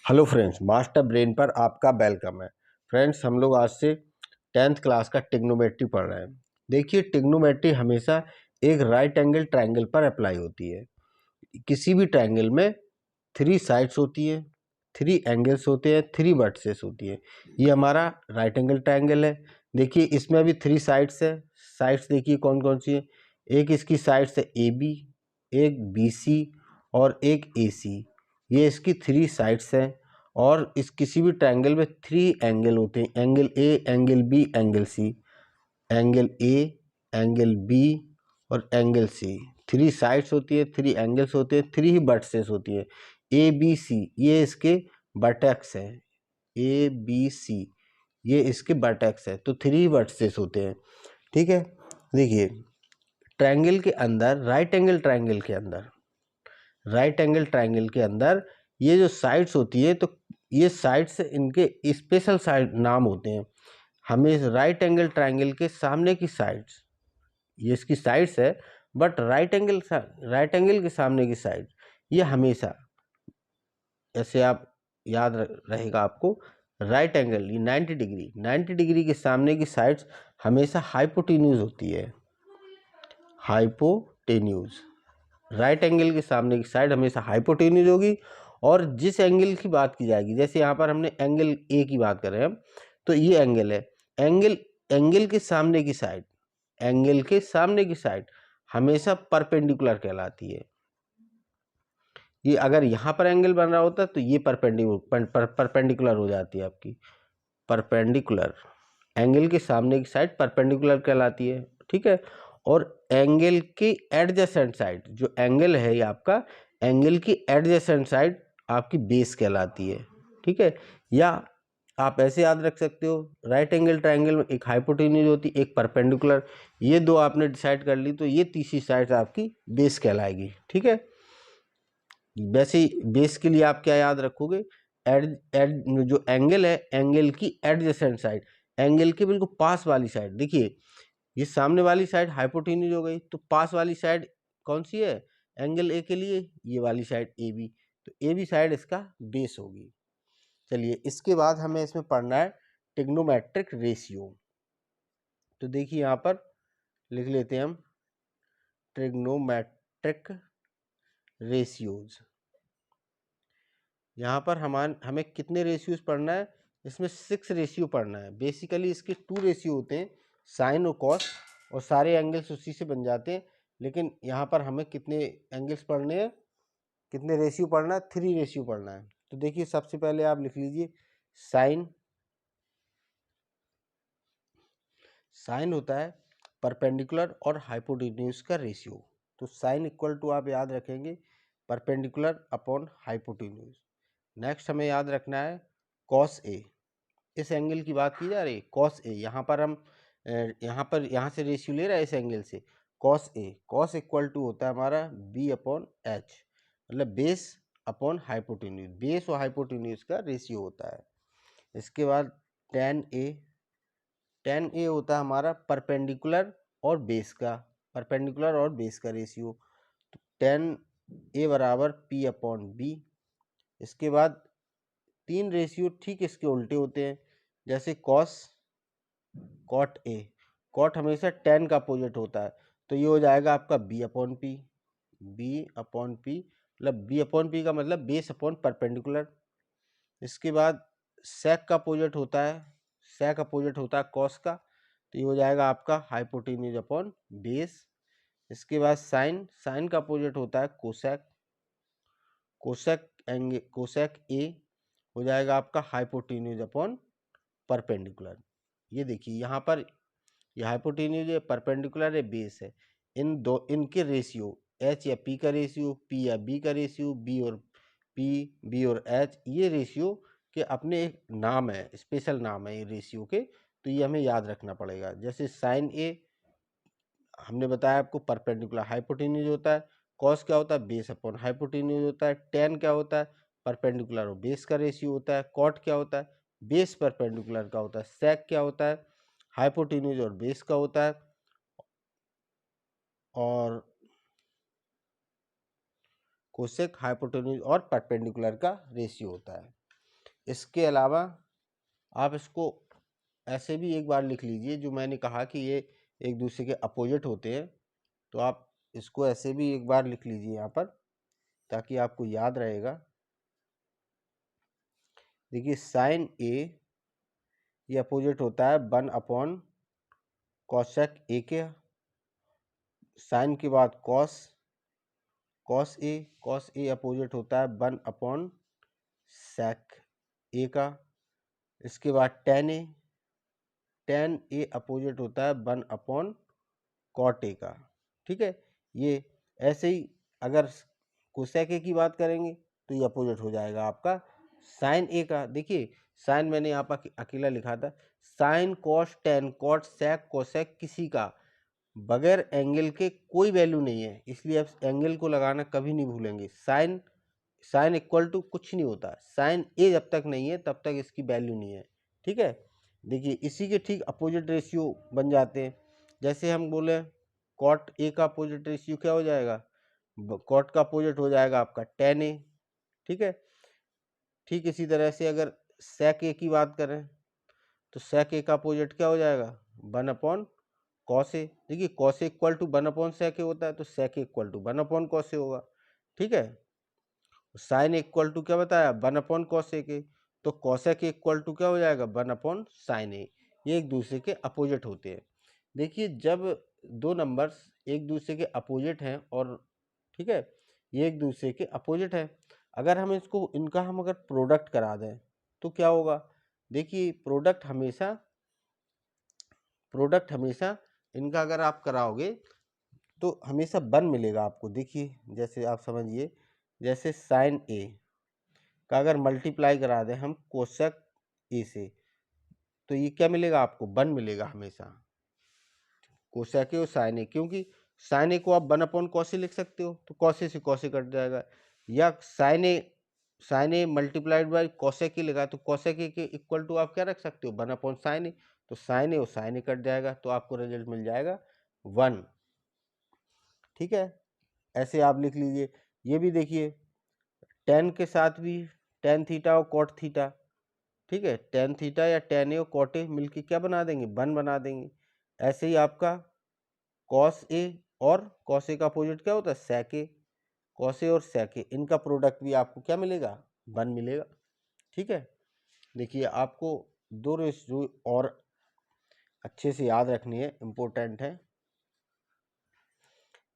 Hello friends, master brain पर आपका welcome है। फ्रेंड्स, हम लोग आज से 10th क्लास का ट्रिग्नोमेट्री पढ़ रहे हैं। देखिए, ट्रिग्नोमेट्री हमेशा एक राइट एंगल ट्रायंगल पर अप्लाई होती है। किसी भी ट्रायंगल में 3 साइड्स होती हैं, 3 एंगल्स होते हैं, 3 वर्टिसेस होती है। ये हमारा राइट एंगल ट्रायंगल है। देखिए, इसमें अभी 3 साइड्स है। साइड्स देखिए कौन कौन सी है। एक इसकी साइड्स है AB, एक BC और एक AC। ये इसकी 3 साइड्स हैं। और इस किसी भी ट्रायंगल में 3 एंगल होते हैं, angle A, angle B, angle C। Angle A, angle B और एंगल C। 3 साइड्स होती है, 3 एंगल्स होते हैं, 3 ही वर्टिसेस होती है। ABC ये इसके वर्टेक्स है। ABC ये इसके वर्टेक्स है, तो 3 वर्टिसेस होते हैं। ठीक है। देखिए, ट्रायंगल के अंदर, राइट एंगल ट्रायंगल के अंदर ये जो साइड्स होती है, तो ये साइड्स इनके स्पेशल साइड नाम होते हैं। हमें राइट एंगल ट्रायंगल के सामने की साइड्स, ये इसकी साइड्स है, बट राइट एंगल के सामने की साइड ये हमेशा, ऐसे आप याद रहेगा आपको, राइट एंगल ये 90 डिग्री के सामने की साइड्स हमेशा हाइपोटेन्यूज होती है। हाइपोटेन्यूज, राइट एंगल के सामने की साइड हमेशा हाइपोटेन्यूज होगी। और जिस एंगल की बात की जाएगी, जैसे यहाँ पर हमने एंगल ए की बात कर रहे हैं हम, तो ये एंगल है। एंगल के सामने की साइड, एंगल के सामने की साइड हमेशा परपेंडिकुलर कहलाती है। ये अगर यहाँ पर एंगल बन रहा होता तो ये परपेंडिकुलर हो जाती है आपकी। परपेंडिकुलर, एंगल के सामने की साइड परपेंडिकुलर कहलाती है। ठीक है। और एंगल की एडजेसेंट साइड, जो एंगल है ये आपका, एंगल की एडजेसेंट साइड आपकी बेस कहलाती है। ठीक है। या आप ऐसे याद रख सकते हो, राइट एंगल ट्रायंगल में एक हाइपोटेन्यूज होती है, एक परपेंडिकुलर। ये दो आपने डिसाइड कर ली, तो ये तीसरी साइड आपकी बेस कहलाएगी। ठीक है। वैसे बेस के लिए आप क्या याद रखोगे, जो एंगल है, एंगल की एडजेसेंट साइड, एंगल के बिल्कुल पास वाली साइड। देखिए, ये सामने वाली साइड हाइपोटेन्यूज हो गई, तो पास वाली साइड कौन सी है एंगल ए के लिए, ये वाली साइड AB। तो AB साइड इसका बेस होगी। चलिए, इसके बाद हमें इसमें पढ़ना है ट्रिग्नोमेट्रिक रेशियो। तो देखिए, यहाँ पर लिख लेते हैं हम ट्रिग्नोमेट्रिक रेशियोज। यहाँ पर हमें कितने रेशियोज पढ़ना है, इसमें 6 रेशियो पढ़ना है। बेसिकली इसके 2 रेशियो होते हैं, साइन और कॉस, और सारे एंगल्स उसी से बन जाते हैं। लेकिन यहाँ पर हमें कितने एंगल्स पढ़ने हैं, कितने रेशियो पढ़ना है, 3 रेशियो पढ़ना है। तो देखिए, सबसे पहले आप लिख लीजिए साइन। साइन होता है परपेंडिकुलर और हाइपोटेन्यूज का रेशियो। तो साइन इक्वल टू आप याद रखेंगे परपेंडिकुलर अपॉन हाइपोटेन्यूज। नेक्स्ट हमें याद रखना है कॉस ए। इस एंगल की बात की जा रही है, कॉस ए। यहाँ पर हम यहाँ से रेशियो ले रहा है इस एंगल से, cos A. Cos equal to होता है हमारा B अपॉन H, मतलब बेस अपॉन हाइपोटेन्यूज। बेस और हाइपोटेन्यूज का रेशियो होता है। इसके बाद टेन ए होता है हमारा परपेंडिकुलर और बेस का रेशियो। तो टेन ए बराबर P अपॉन B। इसके बाद 3 रेशियो ठीक इसके उल्टे होते हैं, जैसे कॉट ए। कॉट हमेशा टेन का अपोजिट होता है, तो ये हो जाएगा आपका B अपॉन P। मतलब B अपॉन P का मतलब बेस अपॉन परपेंडिकुलर। इसके बाद सेक का अपोजिट होता है कॉस का, तो ये हो जाएगा आपका हाइपोटेन्यूज अपॉन बेस। इसके बाद साइन का अपोजिट होता है कोसेक ए, हो जाएगा आपका हाइपोटेन्यूज अपॉन परपेंडिकुलर। ये देखिए, यहाँ पर ये हाइपोटेन्यूज है, परपेंडिकुलर है, बेस है। इनके रेशियो H या P का रेशियो, P या B का रेशियो, B और H, ये रेशियो के अपने एक नाम है, स्पेशल नाम है ये रेशियो के। तो ये हमें याद रखना पड़ेगा। जैसे साइन ए हमने बताया आपको परपेंडिकुलर हाइपोटेन्यूज होता है, कॉस क्या होता है, बेस अपॉन हाइपोटेन्यूज होता है, टेन क्या होता है, परपेंडिकुलर और बेस का रेशियो होता है, कॉट क्या होता है, बेस परपेंडिकुलर का होता है, सेक क्या होता है, हाइपोटेन्यूज और बेस का होता है, और कोसेक हाइपोटेन्यूज और परपेंडिकुलर का रेशियो होता है। इसके अलावा आप इसको ऐसे भी एक बार लिख लीजिए, जो मैंने कहा कि ये एक दूसरे के अपोजिट होते हैं, तो आप इसको ऐसे भी एक बार लिख लीजिए यहाँ पर, ताकि आपको याद रहेगा। देखिए साइन ए ये अपोजिट होता है 1 कोसेक ए के, साइन के बाद कॉस ए अपोजिट होता है 1 सेक ए का। इसके बाद टेन ए अपोजिट होता है 1 कॉट ए का। ठीक है, ये ऐसे ही अगर कोसेक ए की बात करेंगे तो ये अपोजिट हो जाएगा आपका साइन ए का। देखिए साइन मैंने यहाँ पर अकेला लिखा था, sine cos tan cot sec cosec किसी का बगैर एंगल के कोई वैल्यू नहीं है, इसलिए आप एंगल को लगाना कभी नहीं भूलेंगे। साइन इक्वल टू कुछ नहीं होता, साइन ए जब तक नहीं है तब तक इसकी वैल्यू नहीं है। ठीक है, देखिए इसी के ठीक अपोजिट रेशियो बन जाते हैं। जैसे हम बोले कॉट ए का अपोजिट रेशियो क्या हो जाएगा, कॉट का अपोजिट हो जाएगा आपका टेन ए। ठीक है, ठीक इसी तरह से अगर सेक ए की बात करें तो सेक ए का अपोजिट क्या हो जाएगा 1 कॉस ए। देखिए कॉस ए इक्वल टू 1 सेक ए होता है, तो सेक ए इक्वल टू 1 कॉस ए होगा। ठीक है, साइन इक्वल टू क्या बताया 1 कॉसेक ए, तो कॉसेक इक्वल टू क्या हो जाएगा 1 साइन ए। ये एक दूसरे के अपोजिट होते हैं। देखिए जब दो नंबर्स एक दूसरे के अपोजिट हैं और ठीक है ये एक दूसरे के अपोजिट हैं, अगर हम इसको इनका हम अगर प्रोडक्ट करा दें तो क्या होगा। देखिए प्रोडक्ट हमेशा इनका अगर आप कराओगे तो हमेशा 1 मिलेगा आपको। देखिए जैसे आप समझिए, जैसे साइन ए का अगर मल्टीप्लाई करा दें हम कोसेक ए से, तो ये क्या मिलेगा आपको 1 मिलेगा हमेशा, कोसेक ए और साइन ए। क्योंकि साइन ए को आप 1 कॉस ए लिख सकते हो, तो कॉस ए से कॉस ए कट जाएगा, या sine A multiplied by cosec A लिखा, तो कोसेक ए के इक्वल टू आप क्या रख सकते हो 1 साइन ए, तो साइन ए और साइन ए कट जाएगा, तो आपको रिजल्ट मिल जाएगा 1। ठीक है, ऐसे आप लिख लीजिए। ये भी देखिए टेन के साथ भी टेन थीटा और कॉट थीटा, ठीक है, टेन थीटा या टेन ए और कॉट ए मिलके क्या बना देंगे 1 बना देंगे। ऐसे ही आपका कॉस ए और कॉस ए का अपोजिट क्या होता है सेक ए, कॉस ए और सेक ए इनका प्रोडक्ट भी आपको क्या मिलेगा 1 मिलेगा। ठीक है, देखिए आपको दो रेशियो और अच्छे से याद रखनी है, इम्पोर्टेंट है।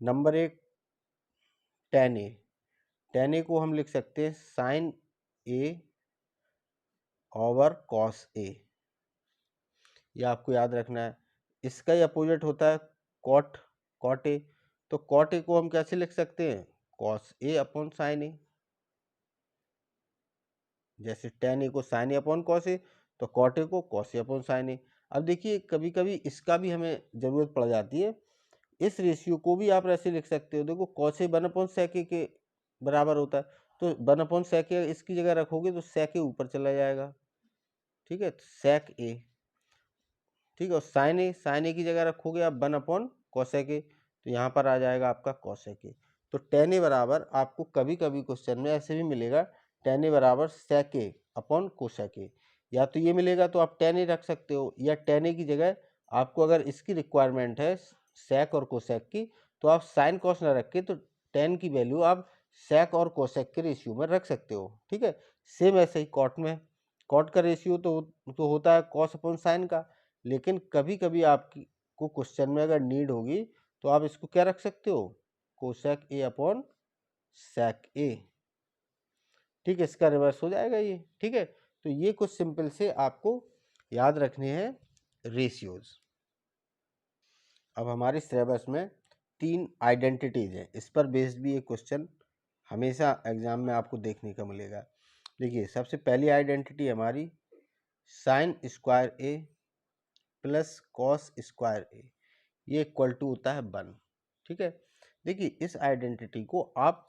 नंबर 1 टेन ए को हम लिख सकते हैं sign A over cos A, ये आपको याद रखना है। इसका ही अपोजिट होता है कॉट ए, तो कॉट ए को हम कैसे लिख सकते हैं कॉस ए अपॉन साइन ए। जैसे टेन ए को sign A upon cos A, तो कॉट ए को कॉस ए अपॉन साइन ए। अब देखिए कभी कभी इसका भी हमें ज़रूरत पड़ जाती है, इस रेशियो को भी आप ऐसे लिख सकते हो। देखो कॉस ए 1 अपॉन सेक ए के बराबर होता है, तो 1 अपॉन सेक ए इसकी जगह रखोगे तो सेक ए ऊपर चला जाएगा। ठीक है, तो सेक ए, ठीक है, और साइन ए की जगह रखोगे आप 1 अपॉन कॉसेक ए, तो यहाँ पर आ जाएगा आपका कॉसेक ए। तो टेन ए बराबर आपको कभी कभी क्वेश्चन में ऐसे भी मिलेगा, टेन ए बराबर सेक ए अपॉन कोसेक ए, या तो ये मिलेगा तो आप टेन ए रख सकते हो, या टेन ए की जगह आपको अगर इसकी रिक्वायरमेंट है सेक और कोसेक की, तो आप साइन कॉस ना रख के तो टेन की वैल्यू आप सेक और कोसेक के रेशियो में रख सकते हो। ठीक है, सेम ऐसे ही कॉट में, कॉट का रेशियो तो होता है कॉस अपॉन साइन का, लेकिन कभी कभी आपकी को क्वेश्चन में अगर नीड होगी तो आप इसको क्या रख सकते हो कोसेक ए अपॉन सेक ए। ठीक है, इसका रिवर्स हो जाएगा ये। ठीक है, तो ये कुछ सिंपल से आपको याद रखने हैं रेशियोज। अब हमारे सिलेबस में 3 आइडेंटिटीज हैं, इस पर बेस्ड भी एक क्वेश्चन हमेशा एग्जाम में आपको देखने का मिलेगा। देखिए सबसे पहली आइडेंटिटी हमारी साइन स्क्वायर ए प्लस कॉस स्क्वायर ए, ये इक्वल टू होता है 1। ठीक है, देखिए इस आइडेंटिटी को आप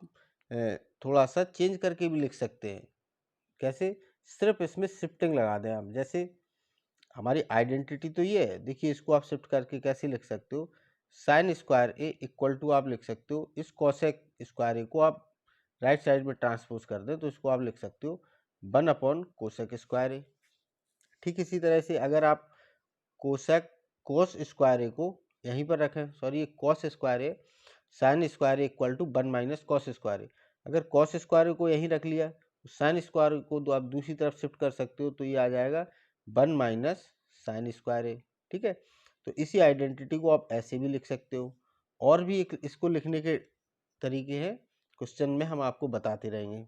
थोड़ा सा चेंज करके भी लिख सकते हैं। कैसे, सिर्फ इसमें शिफ्टिंग लगा दें आप। जैसे हमारी आइडेंटिटी तो ये है, देखिए इसको आप शिफ्ट करके कैसे लिख सकते हो, sine square A equal to आप लिख सकते हो इस कॉसेक स्क्वायर ए को आप राइट साइड में ट्रांसपोज कर दें तो इसको आप लिख सकते हो 1 अपॉन कोसेक स्क्वायर ए। ठीक इसी तरह से अगर आप कोसेक कोस स्क्वायर ए को यहीं पर रखें, सॉरी ये cos square A sine square A equal to 1 minus cos square A. अगर कॉस स्क्वायर को यहीं रख लिया, साइन स्क्वायर को तो आप दूसरी तरफ शिफ्ट कर सकते हो, तो ये आ जाएगा 1 माइनस साइन स्क्वायर ए। ठीक है, तो इसी आइडेंटिटी को आप ऐसे भी लिख सकते हो। और भी एक इसको लिखने के तरीके हैं, क्वेश्चन में हम आपको बताते रहेंगे।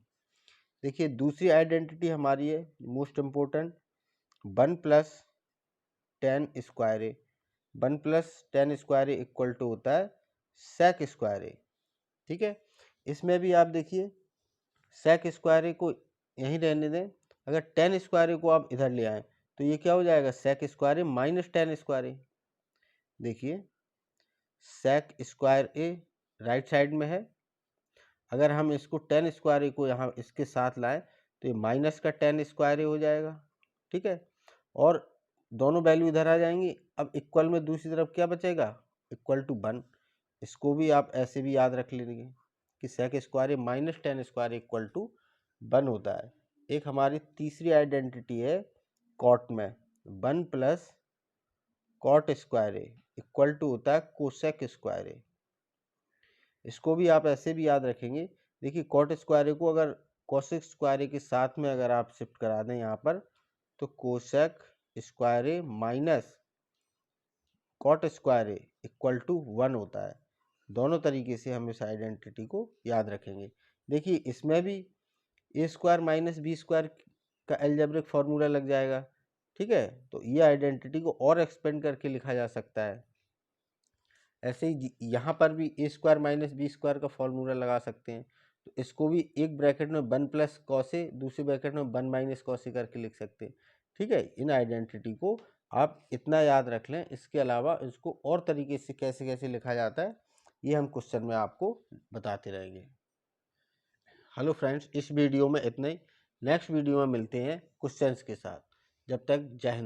देखिए दूसरी आइडेंटिटी हमारी है most important, 1 plus tan square A. 1 plus tan square A equal to होता है सेक स्क्वायर ए। ठीक है, इसमें भी आप देखिए सेक स्क्वायर ए को यहीं रहने दें, अगर टेन स्क्वायर ए को आप इधर ले आएँ तो ये क्या हो जाएगा, सेक square A minus tan square ए। देखिए सेक स्क्वायर ए राइट साइड में है, अगर हम इसको टेन स्क्वायर ए को यहाँ इसके साथ लाएं तो ये माइनस का टेन स्क्वायर ए हो जाएगा। ठीक है, और दोनों वैल्यू इधर आ जाएंगी। अब इक्वल में दूसरी तरफ क्या बचेगा, इक्वल टू 1। इसको भी आप ऐसे भी याद रख लेंगे कि sec square A minus tan square equal to 1 होता है। एक हमारी तीसरी आइडेंटिटी है कॉट में, 1 plus cot square A equal to होता है कोसेक स्क्वायर ए। इसको भी आप ऐसे भी याद रखेंगे। देखिए कॉट स्क्वायर ए को अगर कोसेक स्क्वायर ए के साथ में अगर आप शिफ्ट करा दें यहाँ पर, तो cosec square A minus cot square A equal to 1 होता है। दोनों तरीके से हम इस आइडेंटिटी को याद रखेंगे। देखिए इसमें भी ए स्क्वायर माइनस बी स्क्वायर का एल्जेब्रिक फार्मूला लग जाएगा। ठीक है, तो ये आइडेंटिटी को और एक्सपेंड करके लिखा जा सकता है। ऐसे ही यहाँ पर भी ए स्क्वायर माइनस बी स्क्वायर का फॉर्मूला लगा सकते हैं, तो इसको भी एक ब्रैकेट में 1 प्लस कॉसे, दूसरे ब्रैकेट में 1 माइनस कॉसे करके लिख सकते हैं। ठीक है, इन आइडेंटिटी को आप इतना याद रख लें, इसके अलावा इसको और तरीके से कैसे कैसे लिखा जाता है ये हम क्वेश्चन में आपको बताते रहेंगे। हेलो फ्रेंड्स, इस वीडियो में इतना ही। नेक्स्ट वीडियो में मिलते हैं क्वेश्चंस के साथ। जब तक जय हिंद।